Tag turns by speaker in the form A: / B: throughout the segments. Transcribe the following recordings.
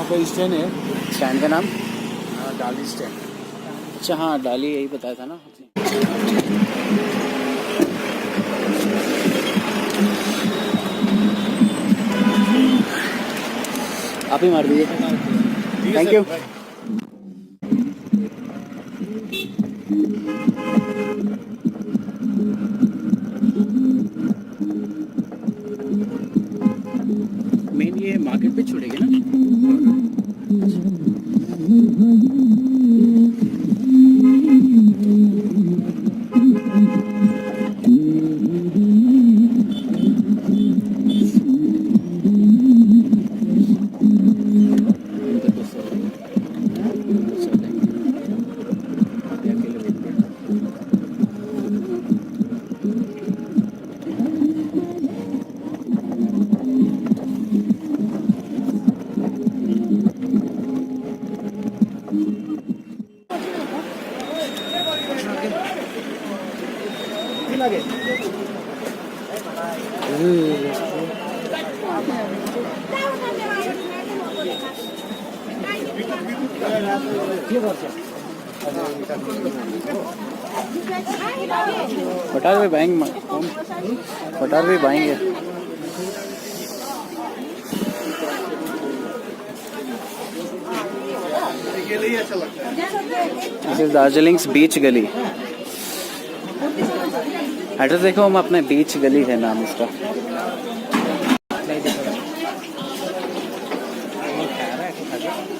A: पे स्टैंड है।
B: स्टैंड का नाम?
A: डाली स्टैंड।
B: अच्छा हाँ, डाली यही बताया था ना। आप ही मार दीजिए। Thank you. मेन ये मार्केट पे छुड़ेगी ना। What are we buying? What are we buying here? This is Darjeeling's beach गली। एड्रेस देखो हम अपने, बीच गली है नाम इसका।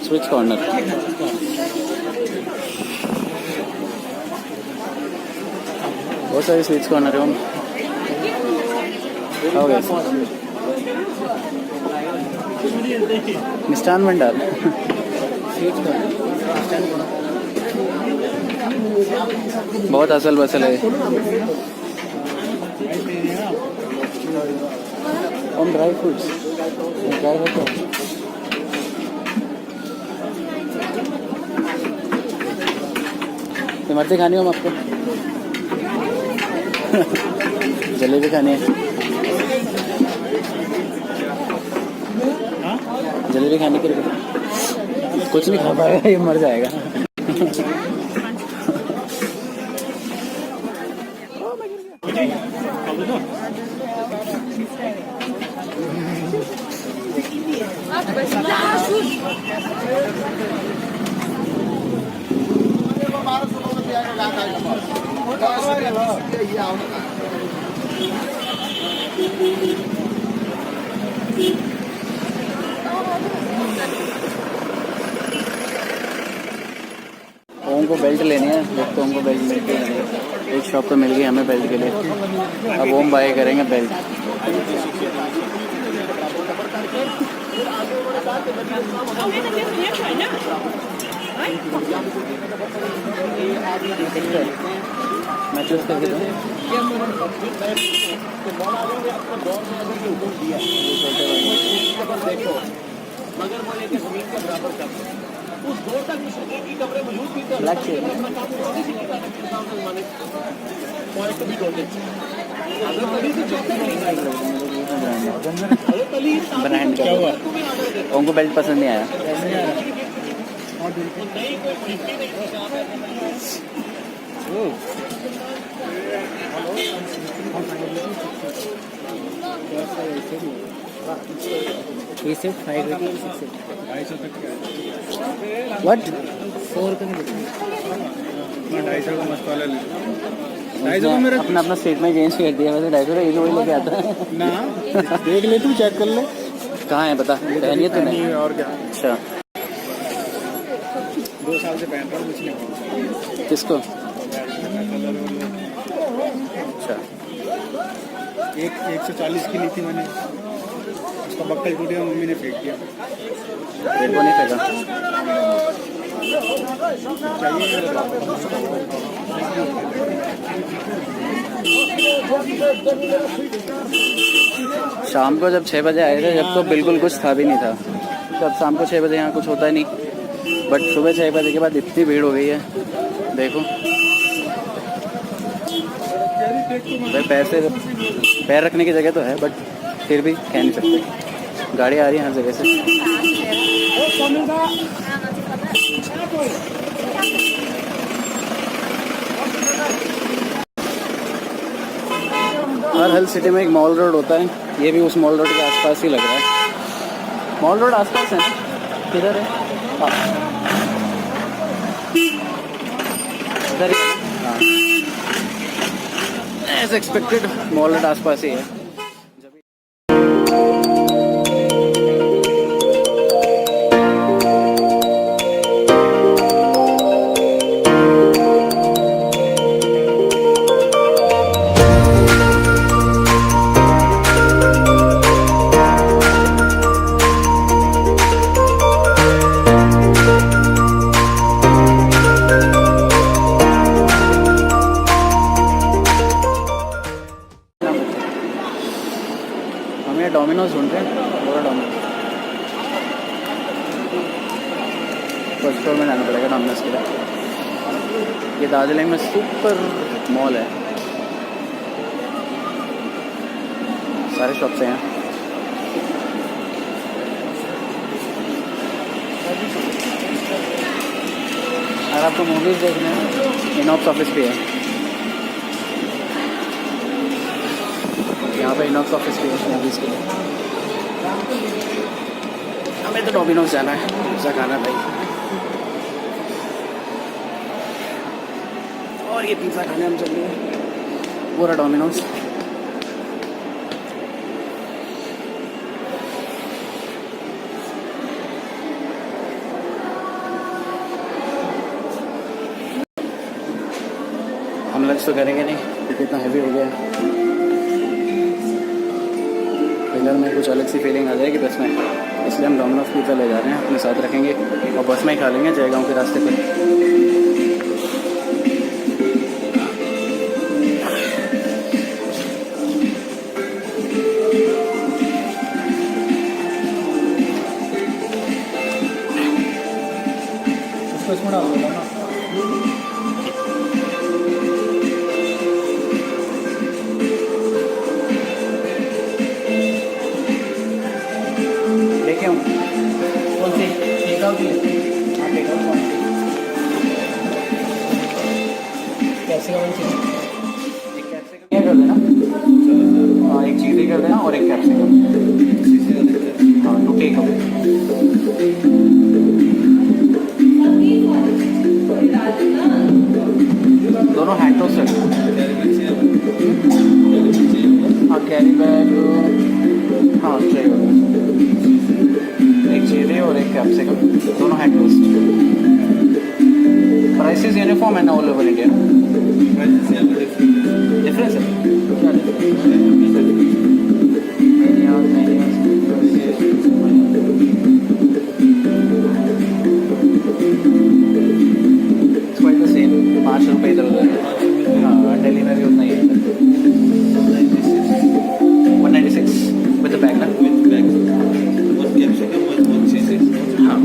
B: Switch corner. बहुत सारे स्विच कॉर्नर है हम। हो गया मिष्ठान भंडार। बहुत असल बसल है। हम ड्राई फ्रूट्स इमरती खानी हो हम आपको। जलेबी खानी है। जलेबी खाने के लिए कुछ नहीं खा पाएगा, ये मर जाएगा। ओम को बेल्ट लेनी है। देखते ओम को बेल्ट मिलती है नहीं। एक शॉप पे मिल गई हमें बेल्ट के लिए। अब ओम बाय करेंगे बेल्ट। मैं चूज करके दूँ। ब्लैक ब्रांड क्या हुआ? उनको बेल्ट पसंद नहीं आया। ये सिर्फ 5 रुपये 250 तक का। व्हाट 4 का नहीं? मैं 250 का मस्त वाला ले। 250 का मेरा अपना अपना स्टेटमेंट चेंज कर दिया। वैसे 250 का एक वही लेके आता है ना। देख ले तू, चेक कर ले कहाँ है बता। पहनी है तूने? और क्या। अच्छा 2 साल से पहन रहा हूँ। कुछ नहीं। किसको? अच्छा 140 की ली थी मैंने। उसका बक्कल टूट गया, मम्मी ने फेंक दिया। तेरे को नहीं फेंका? शाम को जब 6 बजे आए थे, जब तो बिल्कुल कुछ था भी नहीं था। तब शाम को 6 बजे यहाँ कुछ होता ही नहीं, बट सुबह 6 बजे के बाद इतनी भीड़ हो गई है। देखो भाई, पैर रखने की जगह तो है, बट फिर भी कह नहीं सकते। गाड़ी आ रही है हर जगह से। हर सिटी में एक मॉल रोड होता है, ये भी उस मॉल रोड के आसपास ही लग रहा है। मॉल रोड आसपास है ना, किधर है? हाँ इधर ही। हाँ एज एक्सपेक्टेड मॉल रोड आसपास ही है। डोमिनोज ढूंढते हैं, पूरा डोमिनोज फर्स्ट फ्लोर में जाना पड़ेगा डोमिनोज के लिए। ये दार्जिलिंग में सुपर मॉल है, सारे शॉप्स हैं यहाँ। अगर आपको मूवीज़ देखने हैं, इनॉक्स ऑफिस भी है यहाँ पे, इनॉक्स ऑफिस भी है मूवीज़ के लिए। हमें तो डोमिनोज जाना है, पिज़्ज़ा खाना भाई, और ये पिज़्ज़ा खाने हम चल रहे हैं पूरा डोमिनोज। हम लंच तो करेंगे नहीं क्योंकि इतना हैवी हो गया है। फिलहाल में कुछ अलग सी फीलिंग आ जाएगी बस में, इसलिए हम डोमिनोज पिज़्ज़ा ले जा रहे हैं, अपने साथ रखेंगे और बस में ही खा लेंगे जयगांव के रास्ते पर। उसको इसमें डाल दो ना। कर देना, हाँ एक चीज़ी कर देना और एक कैप्सिकम, हाँ टू टेक अवे। दोनों हैंड टोस्ट रखना। हाँ कैरी बैग, हाँ ट्रे, एक चीज़ी और एक कैप्सिकम, दोनों हैंड टोस्ट। प्राइसेस यूनिफॉर्म है ना ऑल ओवर इंडिया? डिफरेंस है क्या? क्वाइट द सेम, 5 रुपये इधर उधर। हाँ दिल्ली में भी उतना ही है। 196 विद द बैग ना? विद बैग, हाँ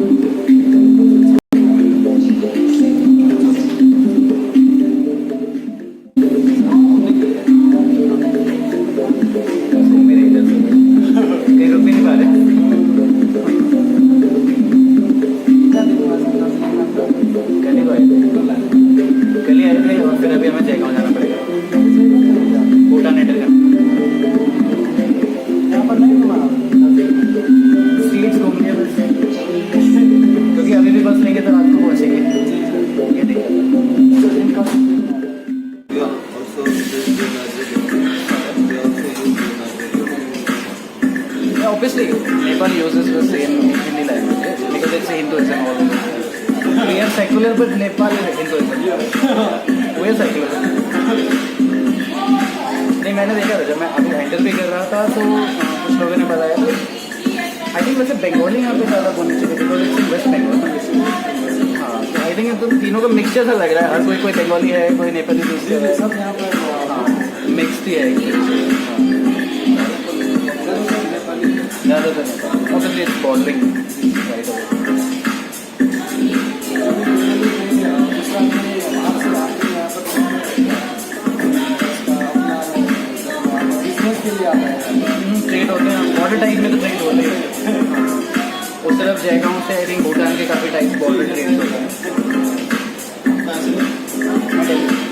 B: obviously Nepal uses the same Hindi language because it's Hinduism all over. We are secular but Nepal is Hinduism. We are secular. नहीं मैंने देखा था, जब मैं अभी एंटर भी कर रहा था तो कुछ लोगों ने बताया था आई थिंक वैसे बंगाली यहाँ पे ज़्यादा बोलनी चाहिए बिकॉज इट्स वेस्ट बंगाल। हाँ तो आई थिंक तो तीनों का मिक्सचर सा लग रहा है, हर कोई बंगाली है, कोई नेपाली दूसरे है, सब यहाँ पर हाँ मिक्स ही है ज़्यादातर Nepal. Obviously it's bordering right away. Trade होते हैं बॉर्डर टाइप में, तो ट्रेड होते हैं उस तरफ जयगांव से आई थिंक भूटान के काफ़ी टाइप बॉर्डर ट्रेन होता है।